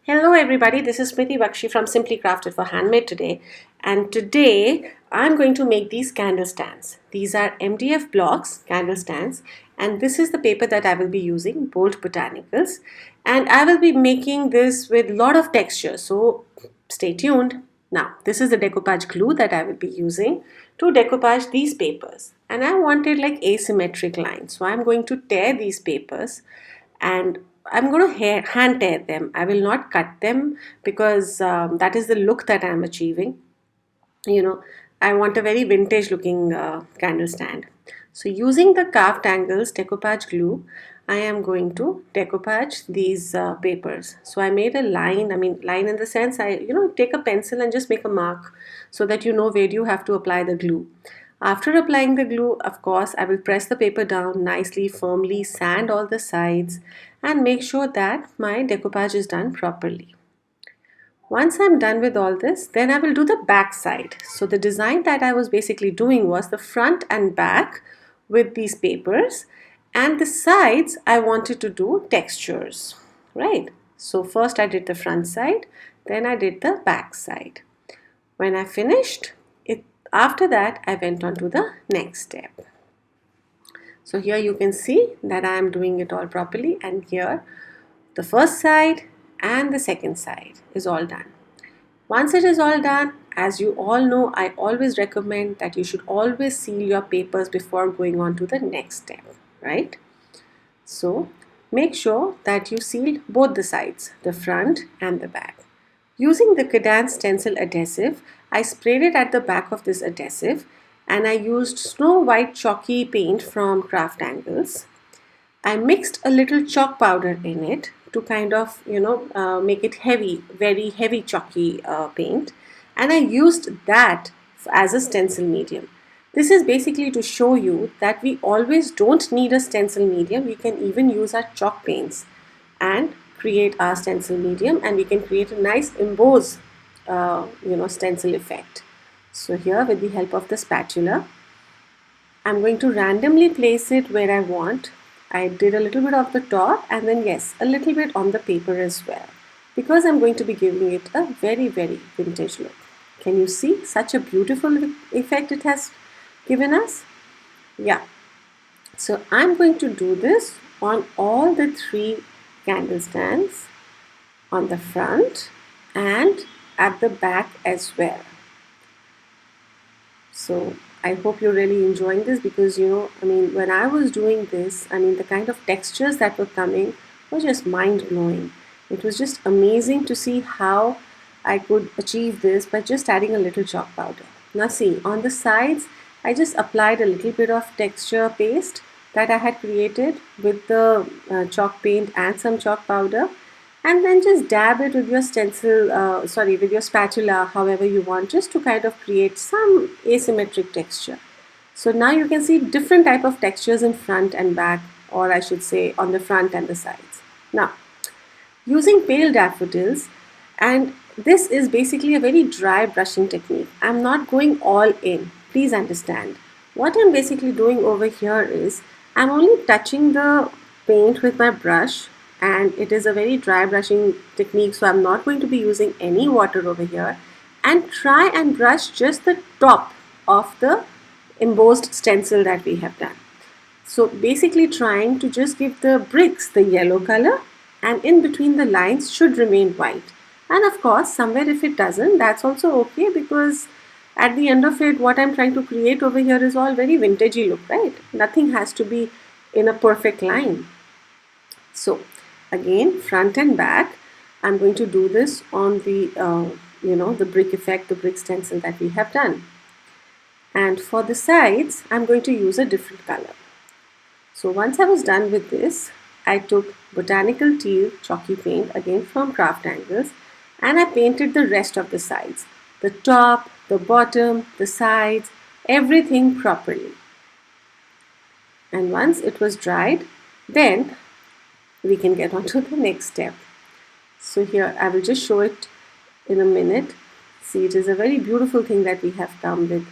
Hello everybody, this is Smriti Bakshi from Simply Crafted for Handmade today, and today I'm going to make these candle stands. These are MDF blocks candle stands, and this is the paper that I will be using, Bold Botanicals, and I will be making this with a lot of texture, so stay tuned. Now this is the decoupage glue that I will be using to decoupage these papers, and I wanted like asymmetric lines, so I'm going to tear these papers and I'm going to hand tear them. I will not cut them because that is the look that I'm achieving. You know, I want a very vintage looking candle stand. So using the carved angles decoupage glue, I am going to decoupage these papers. So I made a line, line in the sense take a pencil and just make a mark so that you know where you have to apply the glue. After applying the glue, of course, I will press the paper down nicely, firmly, sand all the sides and make sure that my decoupage is done properly. Once I'm done with all this, then I will do the back side. So the design that I was basically doing was the front and back with these papers, and the sides I wanted to do textures, right? So first I did the front side, then I did the back side. When I finished it, after that I went on to the next step. So here you can see that I am doing it all properly, and here the first side and the second side is all done. Once it is all done, as you all know, I always recommend that you should always seal your papers before going on to the next step, right? So make sure that you seal both the sides, the front and the back. Using the Cadan stencil adhesive, I sprayed it at the back of this adhesive, and I used snow white chalky paint from Craft Angles. I mixed a little chalk powder in it to kind of make it heavy, very heavy chalky paint, and I used that as a stencil medium. This is basically to show you that we always don't need a stencil medium. We can even use our chalk paints and create our stencil medium, and we can create a nice emboss stencil effect. So here, with the help of the spatula, I'm going to randomly place it where I want. I did a little bit of the top, and then yes, a little bit on the paper as well, because I'm going to be giving it a very, very vintage look. Can you see such a beautiful effect it has given us? Yeah. So I'm going to do this on all the three candle stands, on the front and at the back as well. So I hope you're really enjoying this, because when I was doing this, the kind of textures that were coming were just mind-blowing. It was just amazing to see how I could achieve this by just adding a little chalk powder. Now see, on the sides I just applied a little bit of texture paste that I had created with the chalk paint and some chalk powder, and then just dab it with your with your spatula, however you want, just to kind of create some asymmetric texture. So now you can see different type of textures in front and back, or I should say on the front and the sides. Now, using pale daffodils, and this is basically a very dry brushing technique. I'm not going all in, please understand. What I'm basically doing over here is I'm only touching the paint with my brush, and it is a very dry brushing technique, so I'm not going to be using any water over here, and try and brush just the top of the embossed stencil that we have done. So basically trying to just give the bricks the yellow color, and in between the lines should remain white. And of course somewhere if it doesn't, that's also okay, because at the end of it, what I'm trying to create over here is all very vintagey look, right? Nothing has to be in a perfect line. So again, front and back, I'm going to do this on the the brick effect, the brick stencil that we have done. And for the sides, I'm going to use a different color. So once I was done with this, I took botanical teal chalky paint, again from Craft Angles, and I painted the rest of the sides, the top, the bottom, the sides, everything properly. And once it was dried, then we can get on to the next step. So here I will just show it in a minute. See, it is a very beautiful thing that we have come with.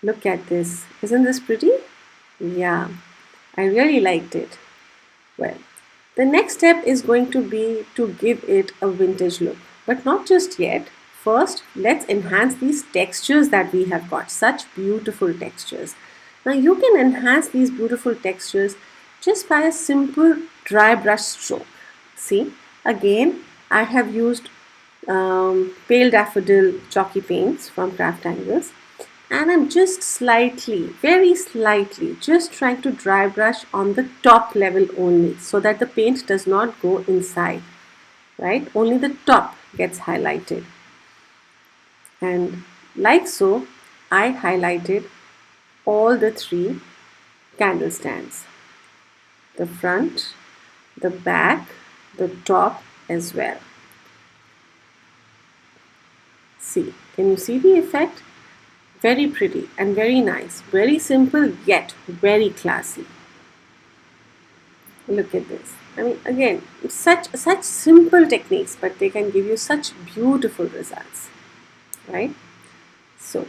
Look at this. Isn't this pretty? Yeah, I really liked it. Well, The next step is going to be to give it a vintage look, but not just yet. First, let's enhance these textures that we have got, such beautiful textures. Now you can enhance these beautiful textures just by a simple dry brush stroke. See, again, I have used pale daffodil chalky paints from Craft Angles, and I'm just slightly, very slightly, just trying to dry brush on the top level only so that the paint does not go inside, right? Only the top gets highlighted. And like so, I highlighted all the 3 candle stands. The front, the back, the top as well. See, can you see the effect? Very pretty and very nice. Very simple yet very classy. Look at this. I mean, again, such simple techniques, but they can give you such beautiful results, right? So,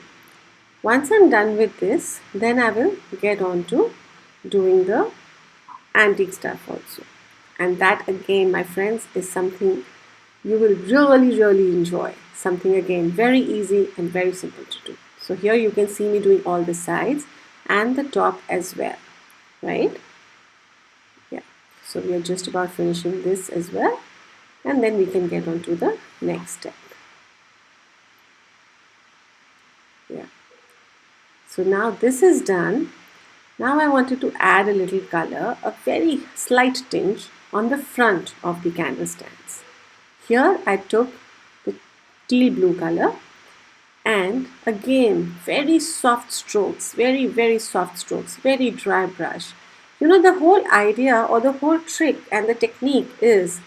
once I'm done with this, then I will get on to doing the antique stuff also. And that again, my friends, is something you will really enjoy. Something again very easy and very simple to do. So here you can see me doing all the sides and the top as well, right? Yeah, so we are just about finishing this as well, and then we can get on to the next step. Yeah, so now this is done. Now I wanted to add a little color, a very slight tinge on the front of the candle stands. Here I took the teal blue color, and again very soft strokes, very soft strokes, very dry brush. You know, the whole idea or the whole trick and the technique is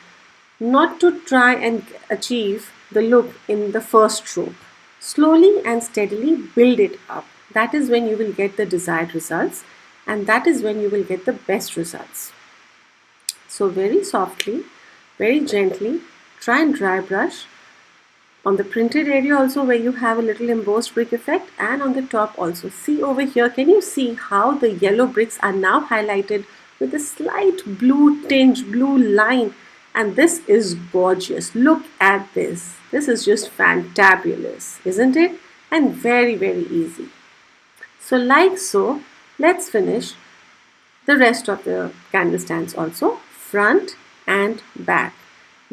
not to try and achieve the look in the first stroke. Slowly and steadily build it up. That is when you will get the desired results, and that is when you will get the best results. So very softly, very gently, try and dry brush on the printed area also, where you have a little embossed brick effect, and on the top also. See over here, can you see how the yellow bricks are now highlighted with a slight blue tinge, blue line? And this is gorgeous. Look at this. This is just fantabulous, isn't it? And very easy. So like so, let's finish the rest of the candle stands also, front and back.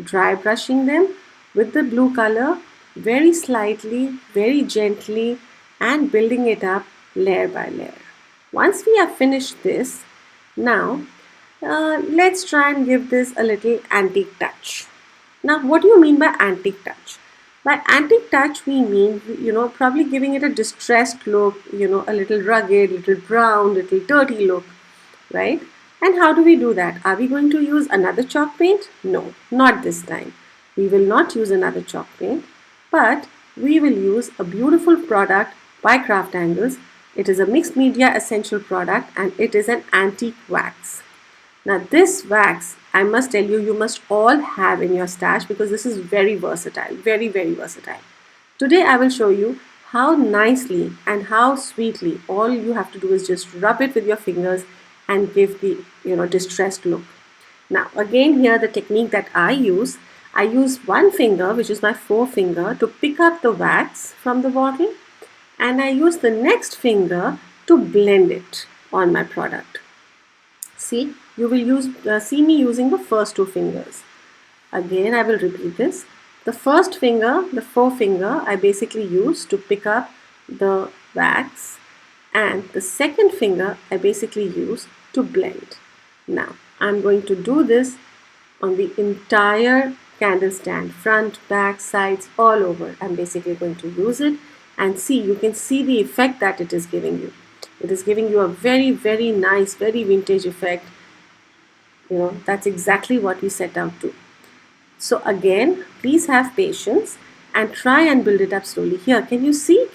Dry brushing them with the blue color very slightly, very gently, and building it up layer by layer. Once we have finished this, now let's try and give this a little antique touch. Now, what do you mean by antique touch? By antique touch, we mean, probably giving it a distressed look, a little rugged, little brown, little dirty look, right? And how do we do that? Are we going to use another chalk paint? No, not this time. We will not use another chalk paint, but we will use a beautiful product by Craft Angles. It is a mixed media essential product, and it is an antique wax. Now this wax, I must tell you, you must all have in your stash, because this is very versatile, very versatile. Today I will show you how nicely and how sweetly all you have to do is just rub it with your fingers and give the distressed look. Now again, here the technique that I use one finger, which is my forefinger, to pick up the wax from the bottle, and I use the next finger to blend it on my product. See, you will see me using the first 2 fingers. Again, I will repeat this. The first finger, the forefinger, I basically use to pick up the wax, and the second finger I basically use to blend. Now, I'm going to do this on the entire candle stand, front, back, sides, all over. I'm basically going to use it, and see, you can see the effect that it is giving you. It is giving you a very nice, very vintage effect. That's exactly what we set out to. So again, please have patience and try and build it up slowly. Here, can you see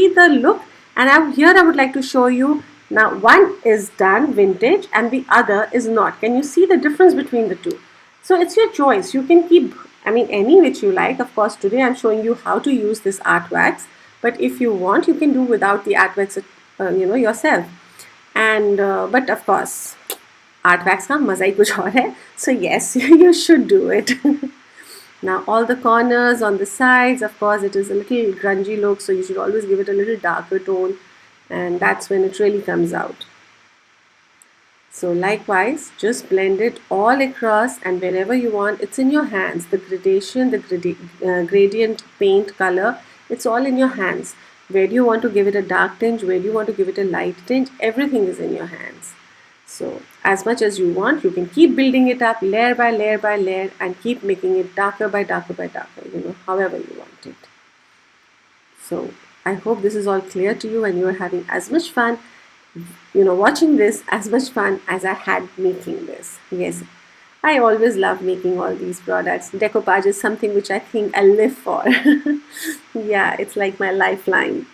the look? And here I would like to show you. Now one is done vintage and the other is not. Can you see the difference between the two? So it's your choice. You can keep, any which you like. Of course, today I'm showing you how to use this art wax. But if you want, you can do without the art wax, yourself. And but of course, art wax का मज़ा ही कुछ और है. So yes, you should do it. Now all the corners on the sides, of course it is a little grungy look, so you should always give it a little darker tone, and that's when it really comes out. So likewise, just blend it all across, and wherever you want, it's in your hands. The gradation, the gradient paint color, it's all in your hands. Where do you want to give it a dark tinge? Where do you want to give it a light tinge? Everything is in your hands. So as much as you want, you can keep building it up layer by layer by layer and keep making it darker by darker by darker, however you want it. So I hope this is all clear to you and you are having as much fun, watching this as much fun as I had making this. Yes, I always love making all these products. Decoupage is something which I think I live for. Yeah, it's like my lifeline.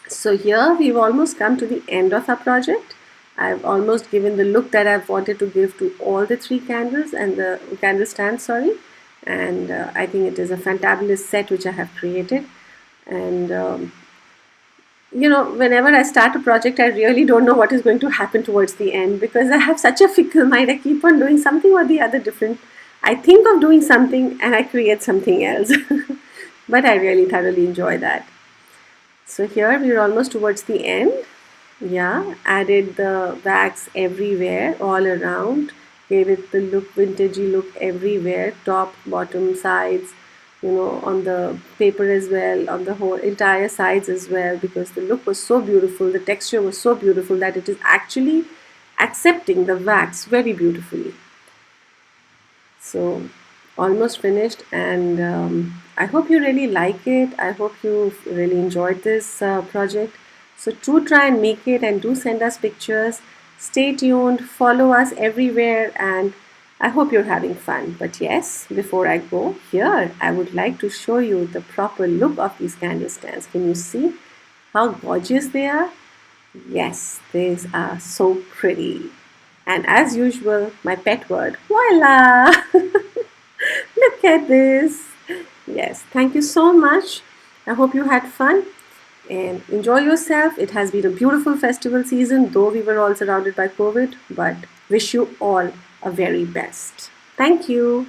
So here we've almost come to the end of our project. I've almost given the look that I've wanted to give to all the 3 candles and the candle stand, sorry. And I think it is a fantabulous set which I have created. And whenever I start a project, I really don't know what is going to happen towards the end, because I have such a fickle mind. I keep on doing something or the other different. I think of doing something and I create something else. But I really thoroughly enjoy that. So here we're almost towards the end. Yeah, added the wax everywhere, all around. Gave it the look, vintagey look everywhere, top, bottom, sides, on the paper as well, on the whole entire sides as well, because the look was so beautiful, the texture was so beautiful that it is actually accepting the wax very beautifully. So almost finished, and I hope you really like it. I hope you really enjoyed this project. So do try and make it, and do send us pictures. Stay tuned, follow us everywhere, and I hope you're having fun. But yes, before I go, here I would like to show you the proper look of these candle stands. Can you see how gorgeous they are? Yes, these are so pretty. And as usual, my pet word, voila! Look at this. Yes, thank you so much. I hope you had fun and enjoy yourself. It has been a beautiful festival season, though we were all surrounded by COVID, but wish you all a very best. Thank you.